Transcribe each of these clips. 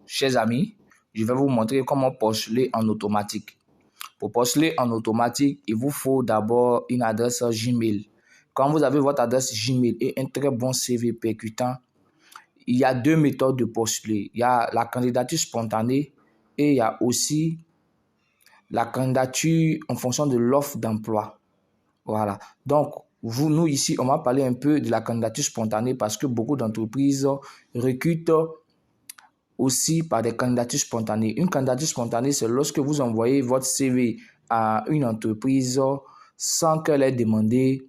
chers amis, je vais vous montrer comment postuler en automatique. Pour postuler en automatique, il vous faut d'abord une adresse Gmail. Quand vous avez votre adresse Gmail et un très bon CV percutant, il y a deux méthodes de postuler. Il y a la candidature spontanée et il y a aussi la candidature en fonction de l'offre d'emploi. Voilà. Donc, nous ici, on va parler un peu de la candidature spontanée parce que beaucoup d'entreprises recrutent aussi par des candidatures spontanées. Une candidature spontanée, c'est lorsque vous envoyez votre CV à une entreprise sans qu'elle ait demandé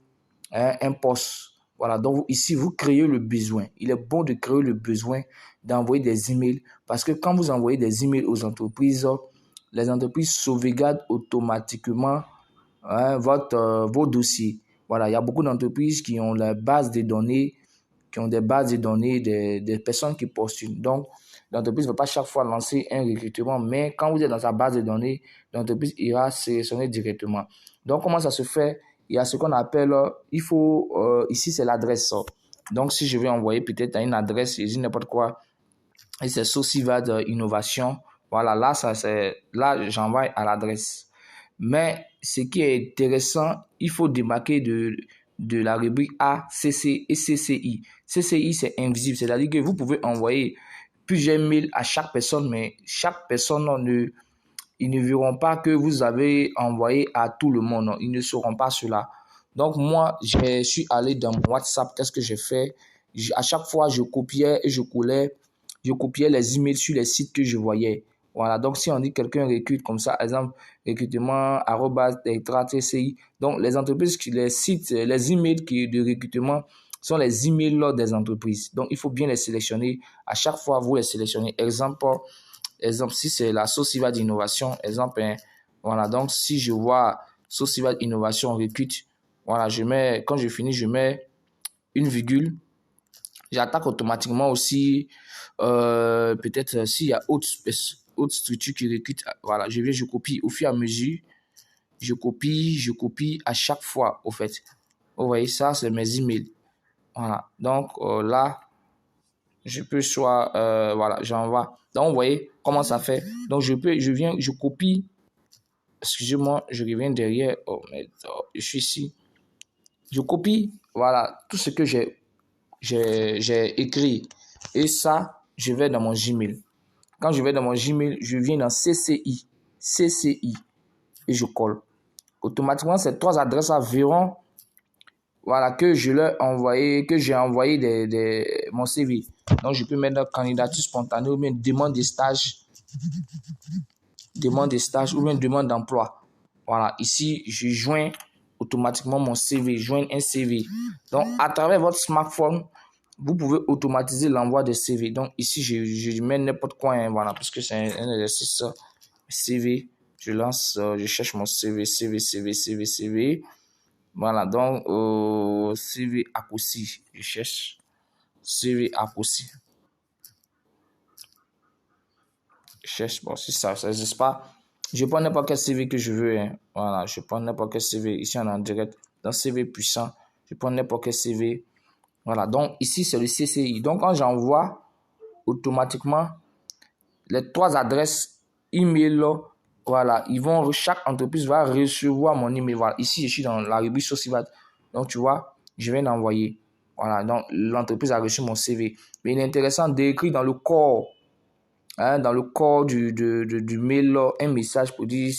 un poste. Voilà, donc ici, vous créez le besoin. Il est bon de créer le besoin d'envoyer des emails parce que quand vous envoyez des emails aux entreprises, les entreprises sauvegardent automatiquement vos dossiers. Voilà, il y a beaucoup d'entreprises qui ont la base de données, des personnes qui postulent. Donc, l'entreprise ne va pas chaque fois lancer un recrutement, mais quand vous êtes dans sa base de données, l'entreprise ira sélectionner directement. Donc, comment ça se fait? Il y a ce qu'on appelle, ici c'est l'adresse. Donc, si je vais envoyer peut-être à une adresse, je dis n'importe quoi, et c'est Socivad Innovation, voilà, là, j'envoie à l'adresse. Mais ce qui est intéressant, il faut démarquer de la rubrique A, CC et CCI. CCI, c'est invisible, c'est-à-dire que vous pouvez envoyer plusieurs mails à chaque personne, mais chaque personne, ils ne verront pas que vous avez envoyé à tout le monde. Ils ne sauront pas cela. Donc, moi, je suis allé dans mon WhatsApp. Qu'est-ce que j'ai fait? À chaque fois, je copiais et je copiais les emails sur les sites que je voyais. Voilà, donc si on dit quelqu'un recrute comme ça, par exemple, recrutement, @TCI. Donc, les entreprises, les sites, les emails de recrutement sont les emails des entreprises. Donc, il faut bien les sélectionner. À chaque fois, vous les sélectionnez. Exemple, si c'est la Socivad Innovation, exemple, voilà, donc si je vois Socivad Innovation recrute, voilà, quand je finis, je mets une virgule. J'attaque automatiquement aussi, peut-être s'il y a autre structure qui recrute, voilà, je copie au fur et à mesure, je copie à chaque fois, au fait. Vous voyez, ça, c'est mes emails. Voilà, donc là, je peux voilà, j'envoie. Donc, vous voyez comment ça fait. Donc, je copie. Excusez-moi, je reviens derrière. Oh, mais je suis ici. Je copie, voilà, tout ce que j'ai écrit. Et ça, je vais dans mon Gmail. Quand je vais dans mon Gmail, je viens dans CCI. Et je colle. Automatiquement, ces trois adresses verront, voilà, que j'ai envoyé mon CV. Donc, je peux mettre candidature spontanée ou bien demande de stage ou bien demande d'emploi. Voilà, ici, je joins automatiquement mon CV, joindre un CV. Donc, à travers votre smartphone, vous pouvez automatiser l'envoi de CV. Donc, ici, je mets n'importe quoi, hein, voilà, parce que c'est un exercice CV. Je lance, je cherche mon CV. Voilà, donc, CV Akosi. Je cherche CV Akosi. Je cherche, bon, si ça n'existe pas, je prends n'importe quel CV que je veux. Hein. Voilà, je prends n'importe quel CV. Ici, on est en direct. Dans CV puissant, je prends n'importe quel CV. Voilà, donc ici, c'est le CCI. Donc, quand j'envoie, automatiquement, les trois adresses email, voilà, chaque entreprise va recevoir mon email. Voilà, ici, je suis dans la rubrique Socivat. Donc, tu vois, je viens d'envoyer. Voilà, donc l'entreprise a reçu mon CV. Mais il est intéressant d'écrire dans le corps, dans le corps du mail, un message pour dire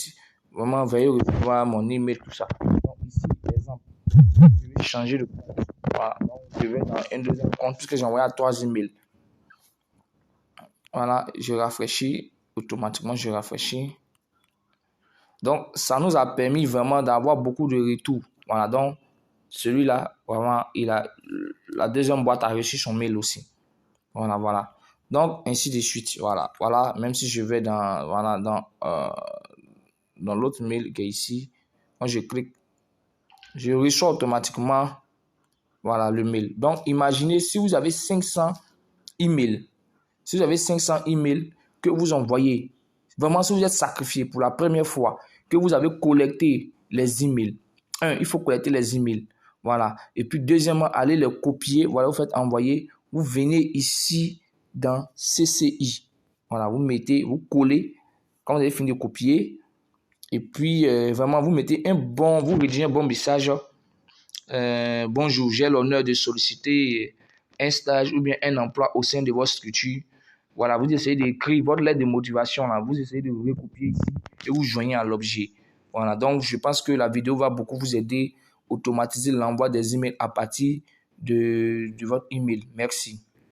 vraiment, veuillez recevoir mon email, tout ça. Donc, ici, par exemple, je vais changer de compte. Voilà, donc je vais dans un deuxième compte puisque j'ai envoyé à 3 emails. Voilà, je rafraîchis, automatiquement je rafraîchis. Donc, ça nous a permis vraiment d'avoir beaucoup de retours. Voilà, donc celui-là, vraiment, la deuxième boîte a reçu son mail aussi. Voilà. Donc, ainsi de suite. Voilà, même si je vais dans l'autre mail qui est ici, quand je clique, je reçois automatiquement, voilà, le mail. Donc, imaginez si vous avez 500 emails. Si vous avez 500 emails que vous envoyez, vraiment si vous êtes sacrifié pour la première fois, que vous avez collecté les emails. Il faut collecter les emails. Voilà. Et puis, deuxièmement, allez les copier. Voilà, vous faites envoyer. Vous venez ici dans CCI. Voilà, vous mettez, vous collez. Quand vous avez fini de copier, et puis vraiment, vous rédigez un bon message. Bonjour, j'ai l'honneur de solliciter un stage ou bien un emploi au sein de votre structure. Voilà, vous essayez d'écrire votre lettre de motivation, là. Vous essayez de recopier ici et vous joignez à l'objet. Voilà, donc je pense que la vidéo va beaucoup vous aider à automatiser l'envoi des emails à partir de votre email. Merci.